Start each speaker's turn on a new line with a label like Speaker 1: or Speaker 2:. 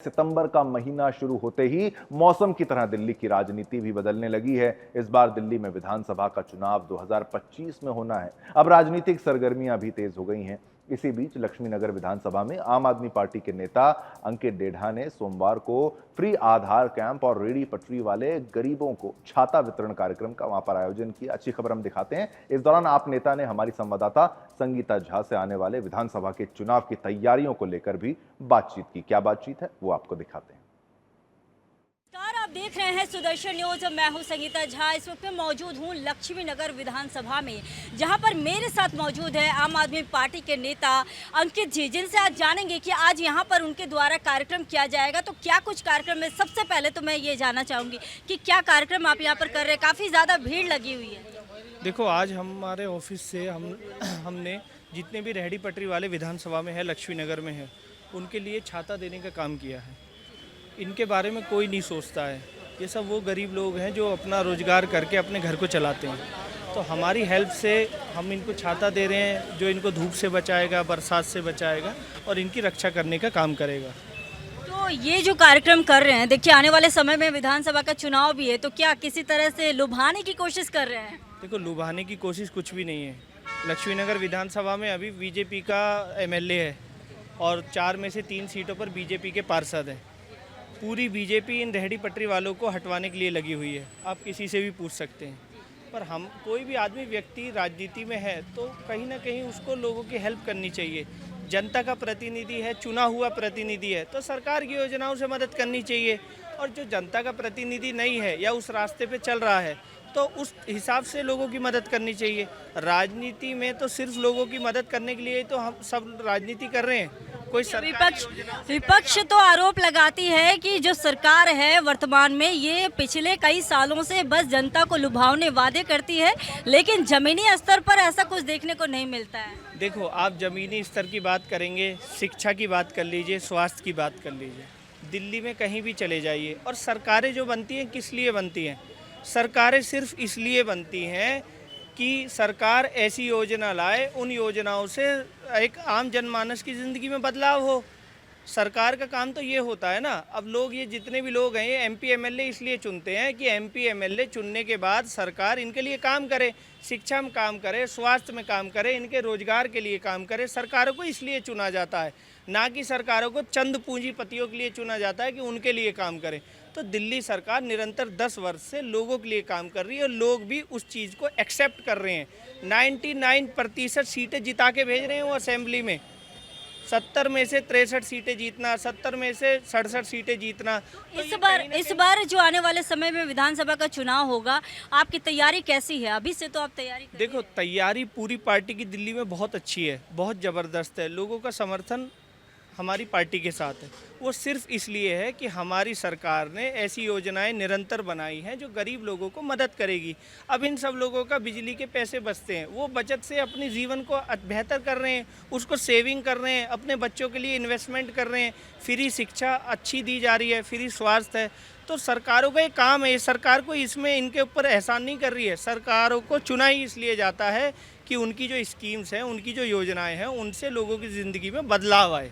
Speaker 1: सितंबर का महीना शुरू होते ही मौसम की तरह दिल्ली की राजनीति भी बदलने लगी है। इस बार दिल्ली में विधानसभा का चुनाव 2025 में होना है। अब राजनीतिक सरगर्मियां भी तेज हो गई हैं। इसी बीच लक्ष्मीनगर विधानसभा में आम आदमी पार्टी के नेता अंकित डेढ़ा ने सोमवार को फ्री आधार कैंप और रेहड़ी पटरी वाले गरीबों को छाता वितरण कार्यक्रम का वहां पर आयोजन किया। अच्छी खबर हम दिखाते हैं। इस दौरान आप नेता ने हमारी संवाददाता संगीता झा से आने वाले विधानसभा के चुनाव की तैयारियों को लेकर भी बातचीत की। क्या बातचीत है वो आपको दिखाते हैं।
Speaker 2: आप देख रहे हैं सुदर्शन न्यूज। मैं हूं संगीता झा। इस वक्त मैं मौजूद हूं लक्ष्मीनगर विधानसभा में, जहां पर मेरे साथ मौजूद है आम आदमी पार्टी के नेता अंकित जी, जिनसे आज जानेंगे कि आज यहां पर उनके द्वारा कार्यक्रम किया जाएगा। तो क्या कुछ कार्यक्रम है? सबसे पहले तो मैं ये जानना चाहूंगी कि क्या कार्यक्रम आप यहाँ पर कर रहे हैं? काफ़ी ज़्यादा भीड़ लगी हुई है।
Speaker 3: देखो, आज हमारे ऑफिस से हमने जितने भी रेहड़ी पटरी वाले विधानसभा में है, लक्ष्मीनगर में है, उनके लिए छाता देने का काम किया है। इनके बारे में कोई नहीं सोचता है। ये सब वो गरीब लोग हैं जो अपना रोजगार करके अपने घर को चलाते हैं। तो हमारी हेल्प से हम इनको छाता दे रहे हैं, जो इनको धूप से बचाएगा, बरसात से बचाएगा और इनकी रक्षा करने का काम करेगा।
Speaker 2: तो ये जो कार्यक्रम कर रहे हैं, देखिए आने वाले समय में विधानसभा का चुनाव भी है, तो क्या किसी तरह से लुभाने की कोशिश कर रहे हैं?
Speaker 3: देखो, लुभाने की कोशिश कुछ भी नहीं है। लक्ष्मीनगर विधानसभा में अभी बीजेपी का एमएलए है और 4 में से 3 सीटों पर बीजेपी के पार्षद हैं। पूरी बीजेपी इन रेहड़ी पटरी वालों को हटवाने के लिए लगी हुई है। आप किसी से भी पूछ सकते हैं। पर हम कोई भी आदमी व्यक्ति राजनीति में है तो कहीं ना कहीं उसको लोगों की हेल्प करनी चाहिए। जनता का प्रतिनिधि है, चुना हुआ प्रतिनिधि है, तो सरकार की योजनाओं से मदद करनी चाहिए। और जो जनता का प्रतिनिधि नहीं है या उस रास्ते पे चल रहा है तो उस हिसाब से लोगों की मदद करनी चाहिए। राजनीति में तो सिर्फ लोगों की मदद करने के लिए तो हम सब राजनीति कर रहे हैं। कोई
Speaker 2: विपक्ष तो आरोप लगाती है कि जो सरकार है वर्तमान में, ये पिछले कई सालों से बस जनता को लुभावने वादे करती है, लेकिन जमीनी स्तर पर ऐसा कुछ देखने को नहीं मिलता है।
Speaker 3: देखो, आप जमीनी स्तर की बात करेंगे, शिक्षा की बात कर लीजिए, स्वास्थ्य की बात कर लीजिए, दिल्ली में कहीं भी चले जाइए। और सरकारें जो बनती हैं किस लिए बनती हैं? सरकारें सिर्फ इसलिए बनती हैं कि सरकार ऐसी योजना लाए, उन योजनाओं से एक आम जनमानस की ज़िंदगी में बदलाव हो। सरकार का काम तो ये होता है ना। अब लोग, ये जितने भी लोग हैं, ये एमपी एमएलए इसलिए चुनते हैं कि एमपी एमएलए चुनने के बाद सरकार इनके लिए काम करे, शिक्षा में काम करे, स्वास्थ्य में काम करे, इनके रोजगार के लिए काम करे। सरकारों को इसलिए चुना जाता है, ना कि सरकारों को चंद पूंजीपतियों के लिए चुना जाता है कि उनके लिए काम करें। तो दिल्ली सरकार निरंतर 10 वर्ष से लोगों के लिए काम कर रही है और लोग भी उस चीज़ को एक्सेप्ट कर रहे हैं। 99% सीटें जिता के भेज रहे हैं वो असेंबली में। 70 में से 63 सीटें जीतना, 70 में से 67 सीटें जीतना। तो
Speaker 2: इस बार जो आने वाले समय में विधानसभा का चुनाव होगा, आपकी तैयारी कैसी है? अभी से तो आप तैयारी कर रहे हैं।
Speaker 3: देखो, तैयारी पूरी पार्टी की दिल्ली में बहुत अच्छी है, बहुत ज़बरदस्त है। लोगों का समर्थन हमारी पार्टी के साथ है। वो सिर्फ इसलिए है कि हमारी सरकार ने ऐसी योजनाएं निरंतर बनाई हैं जो गरीब लोगों को मदद करेगी। अब इन सब लोगों का बिजली के पैसे बचते हैं, वो बचत से अपने जीवन को बेहतर कर रहे हैं, उसको सेविंग कर रहे हैं, अपने बच्चों के लिए इन्वेस्टमेंट कर रहे हैं। फ्री शिक्षा अच्छी दी जा रही है, फ्री स्वास्थ्य है। तो सरकारों का ये काम है। सरकार को इसमें इनके ऊपर एहसान नहीं कर रही है। सरकारों को चुना ही इसलिए जाता है कि उनकी जो स्कीम्स हैं, उनकी जो योजनाएं हैं, उनसे लोगों की ज़िंदगी में बदलाव आए।